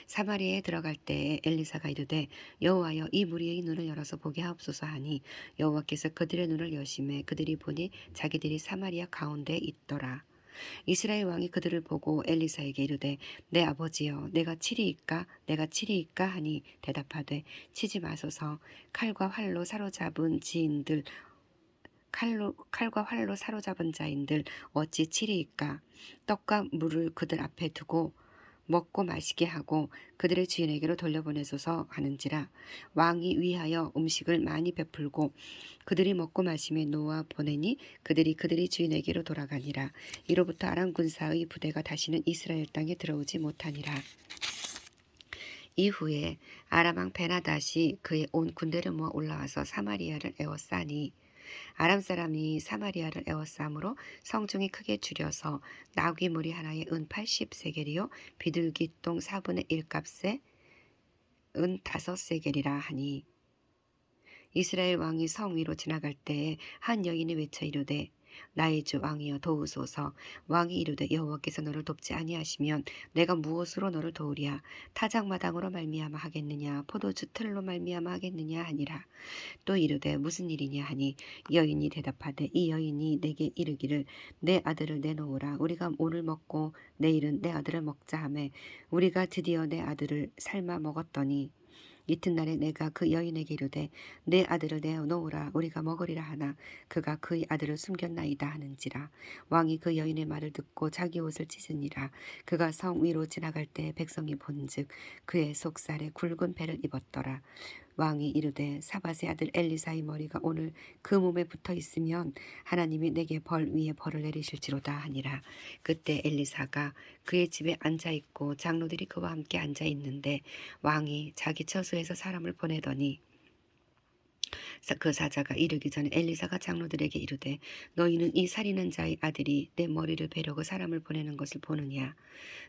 사마리아에 들어갈 때에 엘리사가 이르되 여호와여 이 무리의 눈을 열어서 보게 하옵소서 하니 여호와께서 그들의 눈을 여심해 그들이 보니 자기들이 사마리아 가운데에 있더라. 이스라엘 왕이 그들을 보고 엘리사에게 이르되 내 아버지여 내가 치리이까 하니 대답하되 치지 마소서. 칼과 활로 사로잡은 자인들 어찌 치리이까. 떡과 물을 그들 앞에 두고 먹고 마시게 하고 그들의 주인에게로 돌려보내소서 하는지라. 왕이 위하여 음식을 많이 베풀고 그들이 먹고 마시며 놓아 보내니 그들이 주인에게로 돌아가니라. 이로부터 아람 군사의 부대가 다시는 이스라엘 땅에 들어오지 못하니라. 이후에 아람 왕 베나닷이 그의 온 군대를 모아 올라와서 사마리아를 에워싸니 아람 사람이 사마리아를 에워싸므로 성중이 크게 줄여서 나귀 무리 하나에 은 80세겔이요 비둘기 똥 4분의 1 값에 은 5세겔이라 하니 이스라엘 왕이 성 위로 지나갈 때에 한 여인이 외쳐 이르되 나의 주 왕이여 도우소서. 왕이 이르되 여호와께서 너를 돕지 아니하시면 내가 무엇으로 너를 도우랴. 타작마당으로 말미암아 하겠느냐 포도주 틀로 말미암아 하겠느냐 하니라. 또 이르되 무슨 일이냐 하니 여인이 대답하되 이 여인이 내게 이르기를 내 아들을 내놓으라. 우리가 오늘 먹고 내일은 내 아들을 먹자 하매 우리가 드디어 내 아들을 삶아 먹었더니 이튿날에 내가 그 여인에게 이르되 내 아들을 내어놓으라 우리가 먹으리라 하나 그가 그의 아들을 숨겼나이다 하는지라. 왕이 그 여인의 말을 듣고 자기 옷을 찢으니라. 그가 성 위로 지나갈 때 백성이 본즉 그의 속살에 굵은 배를 입었더라. 왕이 이르되 사밧의 아들 엘리사의 머리가 오늘 그 몸에 붙어 있으면 하나님이 내게 벌 위에 벌을 내리실지로다 하니라. 그때 엘리사가 그의 집에 앉아 있고 장로들이 그와 함께 앉아 있는데 왕이 자기 처소에서 사람을 보내더니 그 사자가 이르기 전에 엘리사가 장로들에게 이르되 너희는 이 살인한 자의 아들이 내 머리를 베려고 사람을 보내는 것을 보느냐.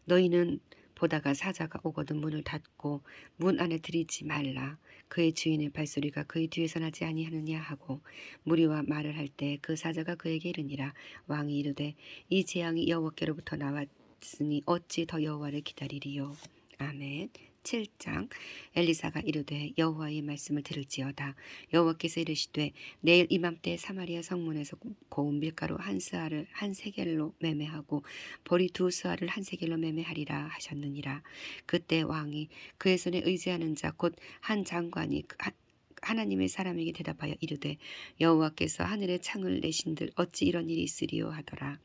너희는 보다가 사자가 오거든 문을 닫고 문 안에 들이지 말라. 그의 주인의 발소리가 그의 뒤에서 나지 아니하느냐 하고 무리와 말을 할 때 그 사자가 그에게 이르니라. 왕이 이르되 이 재앙이 여호와께로부터 나왔으니 어찌 더 여호와를 기다리리요. 아멘. 7장. 엘리사가 이르되 여호와의 말씀을 들을지어다. 여호와께서 이르시되 내일 이맘때 사마리아 성문에서 고운 밀가루 한 스아를 한 세겔로 매매하고 보리 두 스아를 한 세겔로 매매하리라 하셨느니라. 그때 왕이 그의 손에 의지하는 자 곧 한 장관이 하나님의 사람에게 대답하여 이르되 여호와께서 하늘에 창을 내신들 어찌 이런 일이 있으리요 하더라.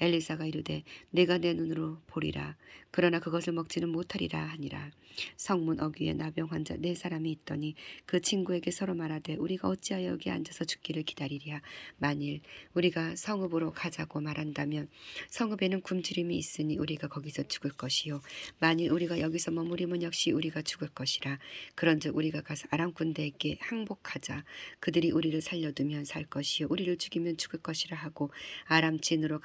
엘리사가 이르되 내가 내 눈으로 보리라. 그러나 그것을 먹지는 못하리라 하니라. 성문 어귀에 나병 환자 4사람이 있더니 그 친구에게 서로 말하되 우리가 어찌하여 여기 앉아서 죽기를 기다리랴. 만일 우리가 성읍으로 가자고 말한다면 성읍에는 굶주림이 있으니 우리가 거기서 죽을 것이요. 만일 우리가 여기서 머무리면 역시 우리가 죽을 것이라. 그런즉 우리가 가서 아람 군대에게 항복하자. 그들이 우리를 살려두면 살 것이요 우리를 죽이면 죽을 것이라 하고 아람 진으로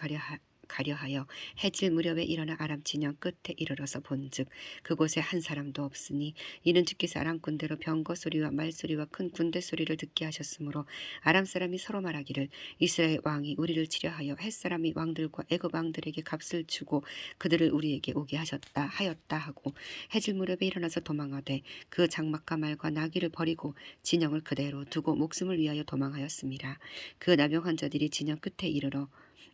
가려하여 해질 무렵에 일어나 아람 진영 끝에 이르러서 본즉 그곳에 한 사람도 없으니 이는 주께서 아람 군대로 병거 소리와 말소리와 큰 군대 소리를 듣게 하셨으므로 아람 사람이 서로 말하기를 이스라엘 왕이 우리를 치려하여 헷 사람이 왕들과 애굽 왕들에게 값을 주고 그들을 우리에게 오게 하였다 하고 해질 무렵에 일어나서 도망하되 그 장막과 말과 나귀를 버리고 진영을 그대로 두고 목숨을 위하여 도망하였습니다. 그 나병 환자들이 진영 끝에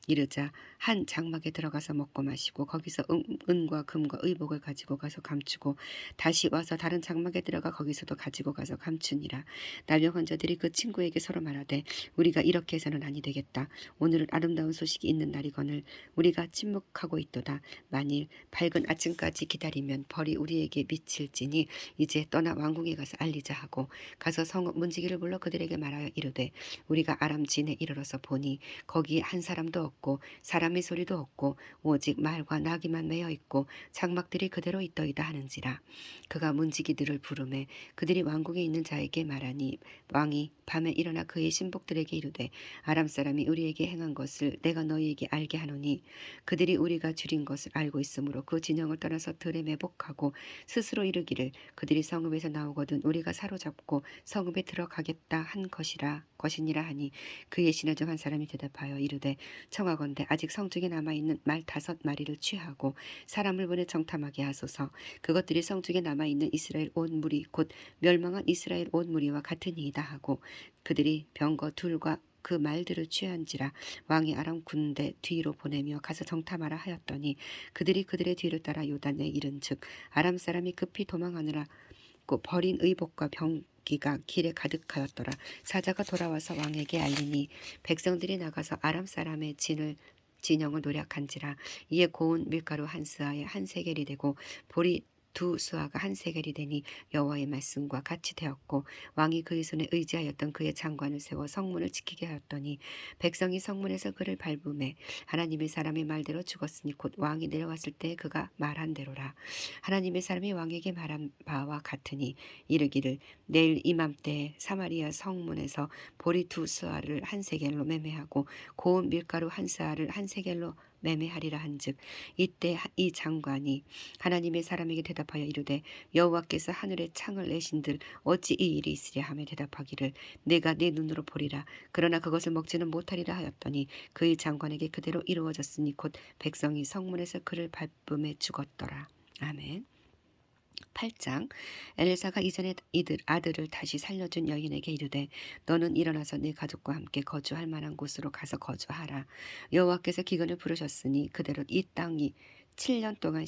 이르자 한 장막에 들어가서 먹고 마시고 거기서 은과 금과 의복을 가지고 가서 감추고 다시 와서 다른 장막에 들어가 거기서도 가지고 가서 감추니라. 나병 환자들이 그 친구에게 서로 말하되 우리가 이렇게 해서는 아니 되겠다. 오늘은 아름다운 소식이 있는 날이거늘 우리가 침묵하고 있도다. 만일 밝은 아침까지 기다리면 벌이 우리에게 미칠지니 이제 떠나 왕궁에 가서 알리자 하고 가서 성읍 문지기를 불러 그들에게 말하여 이르되 우리가 아람 진에 이르러서 보니 거기에 한 사람도 없고 사람의 소리도 없고 오직 말과 나귀만 매여 있고 장막들이 그대로 있더이다 하는지라. 그가 문지기들을 부르매 그들이 왕궁에 있는 자에게 말하니 왕이 밤에 일어나 그의 신복들에게 이르되 아람 사람이 우리에게 행한 것을 내가 너희에게 알게 하노니 그들이 우리가 줄인 것을 알고 있으므로 그 진영을 떠나서 들에 매복하고 스스로 이르기를 그들이 성읍에서 나오거든 우리가 사로잡고 성읍에 들어가겠다 한 것이니라 하니 그의 신하 중 한 사람이 대답하여 이르되 청하건대 아직 성중에 남아있는 말 5마리를 취하고 사람을 보내 정탐하게 하소서. 그것들이 성중에 남아있는 이스라엘 온 무리 곧 멸망한 이스라엘 온 무리와 같으니이다 하고 그들이 병거 둘과 그 말들을 취한지라. 왕이 아람 군대 뒤로 보내며 가서 정탐하라 하였더니 그들이 그들의 뒤를 따라 요단에 이른즉 아람 사람이 급히 도망하느라 버린 의복과 병기가 길에 가득하였더라. 사자가 돌아와서 왕에게 알리니 백성들이 나가서 아람 사람의 진영을 노략한지라. 이에 고운 밀가루 한 스아에 한 세겔이 되고 보리 두 수아가 한 세겔이 되니 여호와의 말씀과 같이 되었고 왕이 그의 손에 의지하였던 그의 장관을 세워 성문을 지키게 하였더니 백성이 성문에서 그를 밟음에 하나님의 사람의 말대로 죽었으니 곧 왕이 내려왔을 때 그가 말한 대로라. 하나님의 사람이 왕에게 말한 바와 같으니 이르기를 내일 이맘때 사마리아 성문에서 보리 두 스아를 한 세겔로 매매하고 고운 밀가루 한 스아를 한 세겔로 매매하리라 한즉 이때 이 장관이 하나님의 사람에게 대답하여 이르되 여호와께서 하늘에 창을 내신들 어찌 이 일이 있으랴 하며 대답하기를 내가 내 눈으로 보리라. 그러나 그것을 먹지는 못하리라 하였더니 그의 장관에게 그대로 이루어졌으니 곧 백성이 성문에서 그를 밟음에 죽었더라. 아멘. 8장. 엘리사가 이전에 아들을 다시 살려준 여인에게 이르되 너는 일어나서 네 가족과 함께 거주할 만한 곳으로 가서 거주하라. 여호와께서 기근을 부르셨으니 그대로 이 땅이 7년 동안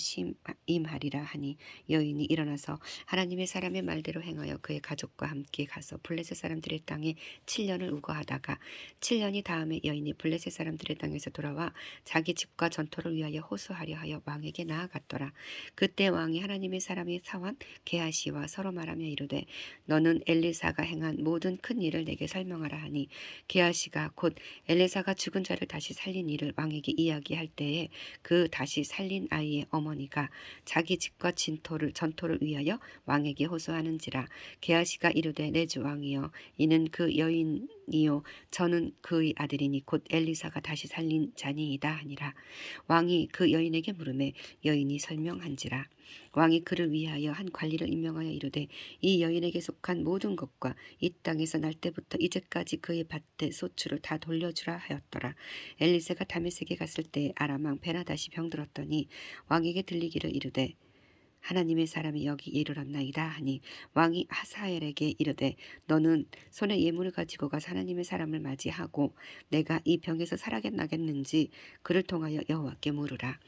임하리라 하니 여인이 일어나서 하나님의 사람의 말대로 행하여 그의 가족과 함께 가서 블레셋 사람들의 땅에 7년을 우거하다가 7년이 다음에 여인이 블레셋 사람들의 땅에서 돌아와 자기 집과 전토를 위하여 호소하려 하여 왕에게 나아갔더라. 그때 왕이 하나님의 사람의 사환 게하시와 서로 말하며 이르되 너는 엘리사가 행한 모든 큰 일을 내게 설명하라 하니 게하시가 곧 엘리사가 죽은 자를 다시 살린 일을 왕에게 이야기할 때에 그 다시 살린 아이의 어머니가 자기 집과 전토를 위하여 왕에게 호소하는지라. 게하시가 이르되 내 주 왕이여 이는 그 여인이요 저는 그의 아들이니 곧 엘리사가 다시 살린 자니이다 하니라. 왕이 그 여인에게 물으매 여인이 설명한지라. 왕이 그를 위하여 한 관리를 임명하여 이르되 이 여인에게 속한 모든 것과 이 땅에서 날 때부터 이제까지 그의 밭의 소출을 다 돌려주라 하였더라. 엘리사가 다메섹에 갔을 때 아람 왕 베나다시 병들었더니 왕에게 들리기를 이르되 하나님의 사람이 여기 이르렀나이다 하니 왕이 하사엘에게 이르되 너는 손에 예물을 가지고 가서 하나님의 사람을 맞이하고 내가 이 병에서 살아나겠는지 그를 통하여 여호와께 물으라.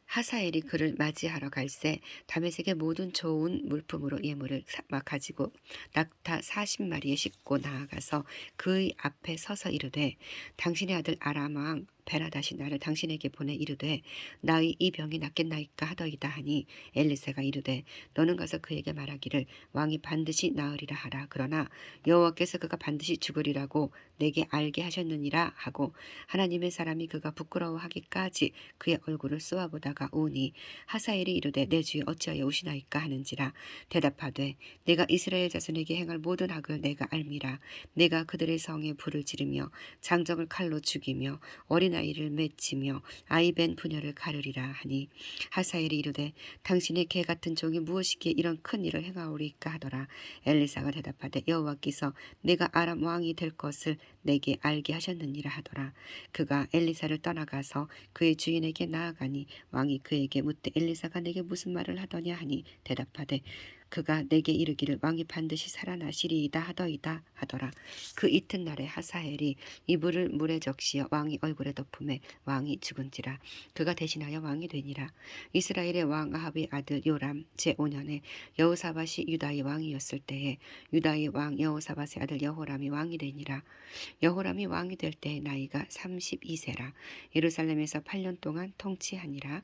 하사엘이 그를 맞이하러 갈새 다메섹의 모든 좋은 물품으로 예물을 가지고 낙타 40마리에 싣고 나아가서 그의 앞에 서서 이르되 당신의 아들 아람 왕 베나다시 나를 당신에게 보내 이르되 나의 이 병이 낫겠나이까 하더이다 하니 엘리사가 이르되 너는 가서 그에게 말하기를 왕이 반드시 나으리라 하라. 그러나 여호와께서 그가 반드시 죽으리라고 내게 알게 하셨느니라 하고 하나님의 사람이 그가 부끄러워하기까지 그의 얼굴을 쏘아보다가 우니 하사엘이 이르되 내 주여 어찌하여 우시나이까 하는지라. 대답하되 내가 이스라엘 자손에게 행할 모든 악을 내가 알미라. 내가 그들의 성에 불을 지르며 장정을 칼로 죽이며 어린아이를 맺히며 아이벤 부녀를 가르리라 하니 하사엘이 이르되 당신의 개 같은 종이 무엇이기에 이런 큰 일을 행하오리까 하더라. 엘리사가 대답하되 여호와께서 내가 아람 왕이 될 것을 내게 알게 하셨느니라 하더라. 그가 엘리사를 떠나가서 그의 주인에게 나아가니 왕이 그에게 묻되 엘리사가 내게 무슨 말을 하더냐 하니 대답하되 그가 내게 이르기를 왕이 반드시 살아나시리이다 하더이다 하더라. 그 이튿날에 하사엘이 이불을 물에 적시어 왕이 얼굴에 덮음에 왕이 죽은지라. 그가 대신하여 왕이 되니라. 이스라엘의 왕 아합의 아들 요람 제5년에 여호사밧이 유다의 왕이었을 때에 유다의 왕 여호사밧의 아들 여호람이 왕이 되니라. 여호람이 왕이 될 때 나이가 32세라. 예루살렘에서 8년 동안 통치하니라.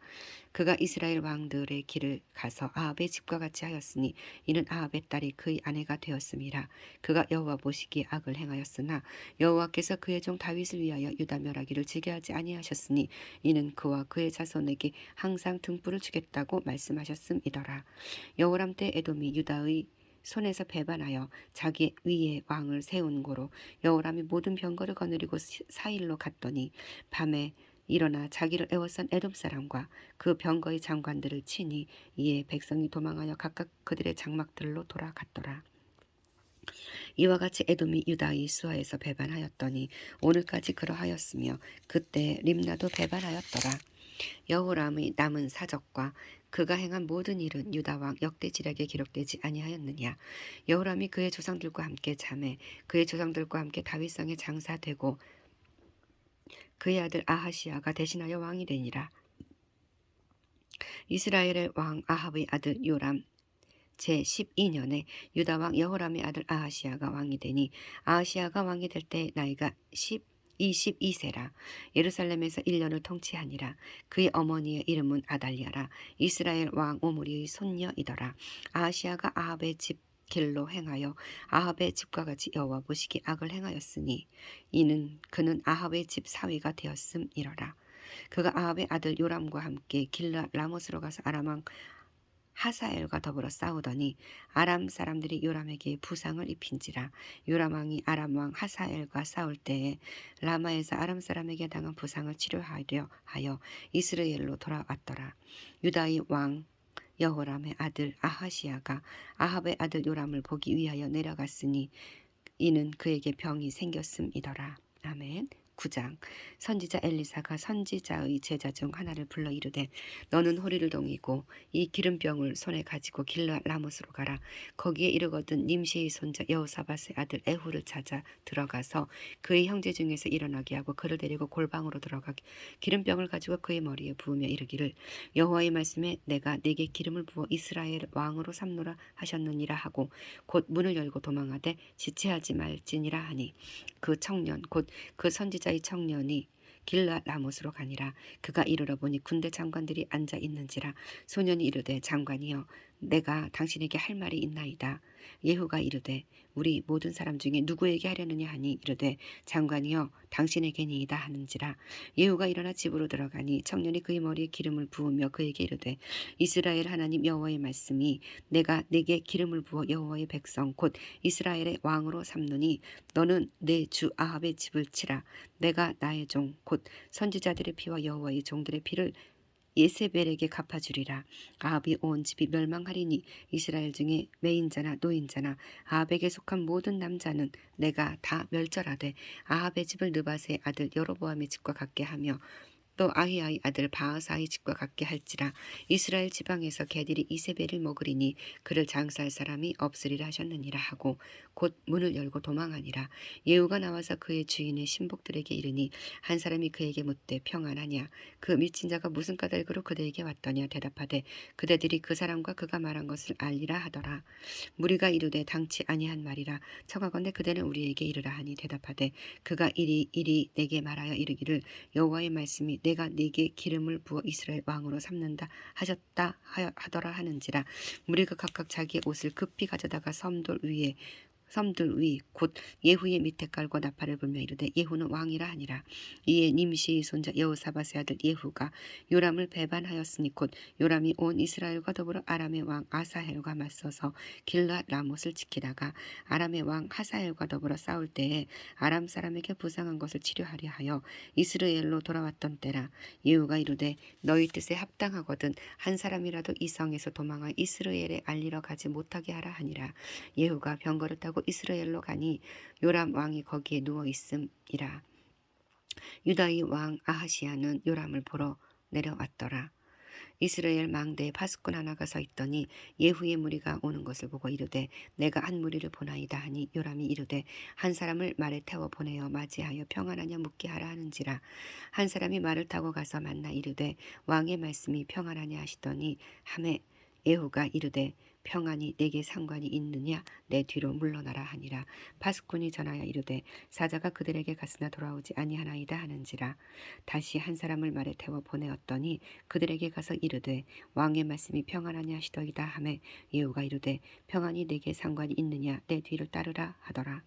그가 이스라엘 왕들의 길을 가서 아합의 집과 같이 하였으니 이는 아합의 딸이 그의 아내가 되었음이라. 그가 여호와 보시기에 악을 행하였으나 여호와께서 그의 종 다윗을 위하여 유다 멸하기를 지게하지 아니하셨으니 이는 그와 그의 자손에게 항상 등불을 주겠다고 말씀하셨음이더라. 여호람 때 에돔이 유다의 손에서 배반하여 자기 위에 왕을 세운 고로 여호람이 모든 병거를 거느리고 사일로 갔더니 밤에 일어나 자기를 애워싼 에돔 사람과 그 병거의 장관들을 치니 이에 백성이 도망하여 각각 그들의 장막들로 돌아갔더라. 이와 같이 에돔이 유다의 수하에서 배반하였더니 오늘까지 그러하였으며 그때 림나도 배반하였더라. 여호람의 남은 사적과 그가 행한 모든 일은 유다 왕 역대지략에 기록되지 아니하였느냐. 여호람이 그의 조상들과 함께 잠에 그의 조상들과 함께 다윗성에 장사되고 그의 아들 아하시아가 대신하여 왕이 되니라. 이스라엘의 왕 아합의 아들 요람 제12년에 유다 왕 여호람의 아들 아하시아가 왕이 되니 아하시아가 왕이 될 때 나이가 22세라. 예루살렘에서 1년을 통치하니라. 그의 어머니의 이름은 아달랴라. 이스라엘 왕 오므리의 손녀이더라. 아하시아가 아합의 집 길로 행하여 아합의 집과 같이 여호와 보시기 악을 행하였으니 이는 그는 아합의 집 사위가 되었음이러라. 그가 아합의 아들 요람과 함께 길라 라못으로 가서 아람 왕 하사엘과 더불어 싸우더니 아람 사람들이 요람에게 부상을 입힌지라. 요람 왕이 아람 왕 하사엘과 싸울 때에 라마에서 아람 사람에게 당한 부상을 치료하려 하여 이스라엘로 돌아왔더라. 유다의 왕 여호람의 아들 아하시아가 아합의 아들 요람을 보기 위하여 내려갔으니 이는 그에게 병이 생겼음이더라. 아멘. 9장. 선지자 엘리사가 선지자의 제자 중 하나를 불러 이르되 너는 호리를 동이고 이 기름병을 손에 가지고 길라 라못으로 가라. 거기에 이르거든 님시의 손자 여호사밧의 아들 에후를 찾아 들어가서 그의 형제 중에서 일어나게 하고 그를 데리고 골방으로 들어가 기름병을 가지고 그의 머리에 부으며 이르기를 여호와의 말씀에 내가 네게 기름을 부어 이스라엘 왕으로 삼노라 하셨느니라 하고 곧 문을 열고 도망하되 지체하지 말지니라 하니 그 청년 곧 그 선지자의 청년이 길라 라못으로 가니라. 그가 이르러 보니 군대 장관들이 앉아 있는지라. 소년이 이르되 장관이여 내가 당신에게 할 말이 있나이다. 예후가 이르되 우리 모든 사람 중에 누구에게 하려느냐 하니 이르되 장관이여 당신에게니이다 하는지라. 예후가 일어나 집으로 들어가니 청년이 그의 머리에 기름을 부으며 그에게 이르되 이스라엘 하나님 여호와의 말씀이 내가 네게 기름을 부어 여호와의 백성 곧 이스라엘의 왕으로 삼느니 너는 내 주 아합의 집을 치라. 내가 나의 종 곧 선지자들의 피와 여호와의 종들의 피를 예세벨에게 갚아주리라. 아합이 온 집이 멸망하리니 이스라엘 중에 매인자나 노인자나 아합에게 속한 모든 남자는 내가 다 멸절하되 아합의 집을 느밧의 아들 여로보암의 집과 같게 하며 또 아히야의 아들 바하사의 집과 같게 할지라. 이스라엘 지방에서 개들이 이세벨을 먹으리니 그를 장사할 사람이 없으리라 하셨느니라 하고 곧 문을 열고 도망하니라. 예후가 나와서 그의 주인의 신복들에게 이르니 한 사람이 그에게 묻되 평안하냐. 그 미친 자가 무슨 까닭으로 그들에게 왔더냐. 대답하되 그대들이 그 사람과 그가 말한 것을 알리라 하더라. 무리가 이르되 당치 아니한 말이라. 청하건대 그대는 우리에게 이르라 하니 대답하되 그가 이리 내게 말하여 이르기를 여호와의 말씀이 내가 네게 기름을 부어 이스라엘 왕으로 삼는다 하셨다 하더라 하는지라. 무리가 각각 자기의 옷을 급히 가져다가 섬들 위 곧 예후의 밑에 깔고 나팔을 불며 이르되 예후는 왕이라 하니라. 이에 님시의 손자 여호사밧의 아들 예후가 요람을 배반하였으니 곧 요람이 온 이스라엘과 더불어 아람의 왕 아사헬과 맞서서 길앗 라못을 지키다가 아람의 왕 하사엘과 더불어 싸울 때에 아람 사람에게 부상한 것을 치료하려 하여 이스라엘로 돌아왔던 때라. 예후가 이르되 너희 뜻에 합당하거든 한 사람이라도 이 성에서 도망하여 이스라엘에 알리러 가지 못하게 하라 하니라. 예후가 병거를 타고 이스라엘로 가니 요람 왕이 거기에 누워 있음이라. 유다의 왕 아하시야는 요람을 보러 내려왔더라. 이스라엘 망대에 파수꾼 하나가 서 있더니 예후의 무리가 오는 것을 보고 이르되 내가 한 무리를 보나이다 하니 요람이 이르되 한 사람을 말에 태워 보내어 맞이하여 평안하냐 묻게 하라 하는지라. 한 사람이 말을 타고 가서 만나 이르되 왕의 말씀이 평안하냐 하시더니 하매 예후가 이르되 평안이 내게 상관이 있느냐 내 뒤로 물러나라 하니라. 파수꾼이 전하여 이르되 사자가 그들에게 갔으나 돌아오지 아니하나이다 하는지라. 다시 한 사람을 말에 태워 보내었더니 그들에게 가서 이르되 왕의 말씀이 평안하냐 하시더이다 하매 예후가 이르되 평안이 내게 상관이 있느냐 내 뒤를 따르라 하더라.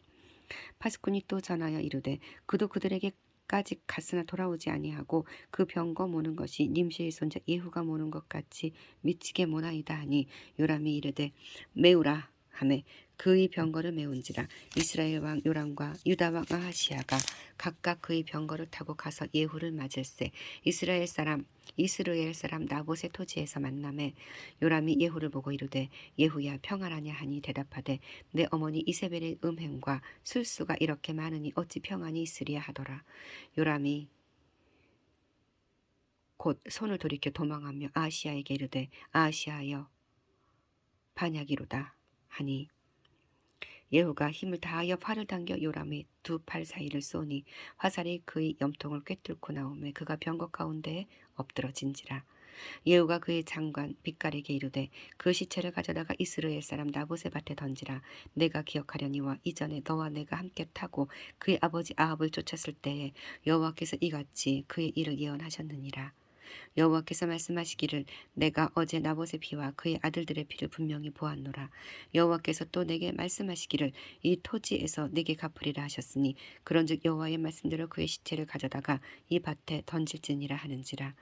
파수꾼이 또 전하여 이르되 그도 그들에게 까지 갔으나 돌아오지 아니하고 그 병거 모는 것이 님시의 손자 예후가 모는 것 같이 미치게 모나이다 하니 요람이 이르되 메우라 하매 그의 병거를 메운지라. 이스라엘 왕 요람과 유다 왕 아하시야가 각각 그의 병거를 타고 가서 예후를 맞을세. 이스라엘 사람 나봇의 토지에서 만나매 요람이 예후를 보고 이르되 예후야 평안하냐 하니 대답하되 내 어머니 이세벨의 음행과 술수가 이렇게 많으니 어찌 평안이 있으리야 하더라. 요람이 곧 손을 돌이켜 도망하며 아하시야에게 이르되 아하시야여 반야기로다 하니 예후가 힘을 다하여 활을 당겨 요람의 두 팔 사이를 쏘니 화살이 그의 염통을 꿰뚫고 나오매 그가 병거 가운데에 엎드러진지라. 예후가 그의 장관 빛깔에게 이르되 그 시체를 가져다가 이스라엘 사람 나봇의 밭에 던지라. 내가 기억하려니와 이전에 너와 내가 함께 타고 그의 아버지 아합을 쫓았을 때에 여호와께서 이같이 그의 일을 예언하셨느니라. 여호와께서 말씀하시기를 내가 어제 나봇의 피와 그의 아들들의 피를 분명히 보았노라. 여호와께서 또 내게 말씀하시기를 이 토지에서 내게 갚으리라 하셨으니 그런즉 여호와의 말씀대로 그의 시체를 가져다가 이 밭에 던질지니라 하는지라.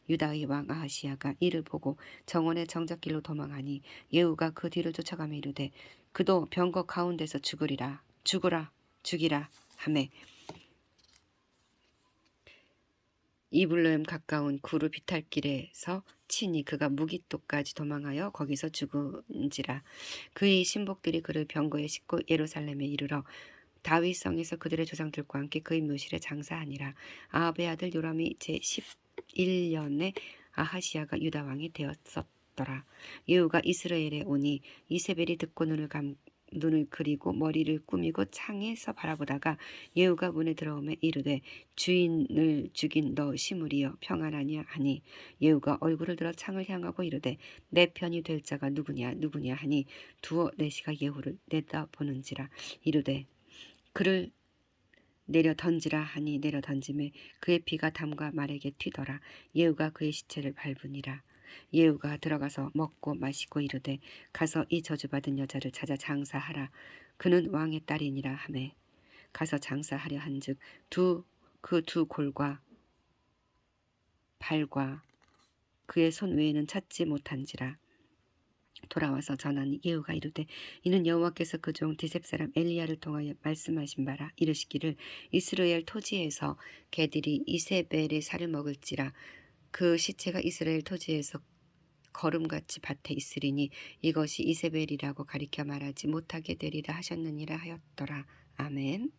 유다의 왕 아하시야가 이를 보고 정원의 정적길로 도망하니 예후가 그 뒤를 쫓아가며 이르되 그도 병거 가운데서 죽으리라 죽이라 하매 이블로엠 가까운 구르 비탈길에서 친히 그가 무기토까지 도망하여 거기서 죽은지라. 그의 신복들이 그를 병거에 싣고 예루살렘에 이르러 다윗성에서 그들의 조상들과 함께 그의 묘실에 장사하니라. 아합의 아들 요람이 제11년에 아하시야가 유다 왕이 되었었더라. 예후가 이스라엘에 오니 이세벨이 듣고 눈을 그리고 머리를 꾸미고 창에서 바라보다가 예후가 문에 들어오매 이르되 주인을 죽인 너 시므리여 평안하냐 하니 예후가 얼굴을 들어 창을 향하고 이르되 내 편이 될 자가 누구냐 하니 두어 내시가 예후를 내다보는지라. 이르되 그를 내려 던지라 하니 내려 던짐에 그의 피가 담과 말에게 튀더라. 예후가 그의 시체를 밟으니라. 예후가 들어가서 먹고 마시고 이르되 가서 이 저주받은 여자를 찾아 장사하라. 그는 왕의 딸이니라 하매 가서 장사하려 한즉 그 두 골과 발과 그의 손 외에는 찾지 못한지라. 돌아와서 전하니 예후가 이르되 이는 여호와께서 그 종 디셉 사람 엘리야를 통하여 말씀하신 바라. 이르시기를 이스라엘 토지에서 개들이 이세벨의 살을 먹을지라. 그 시체가 이스라엘 토지에서 거름같이 밭에 있으리니 이것이 이세벨이라고 가리켜 말하지 못하게 되리라 하셨느니라 하였더라. 아멘.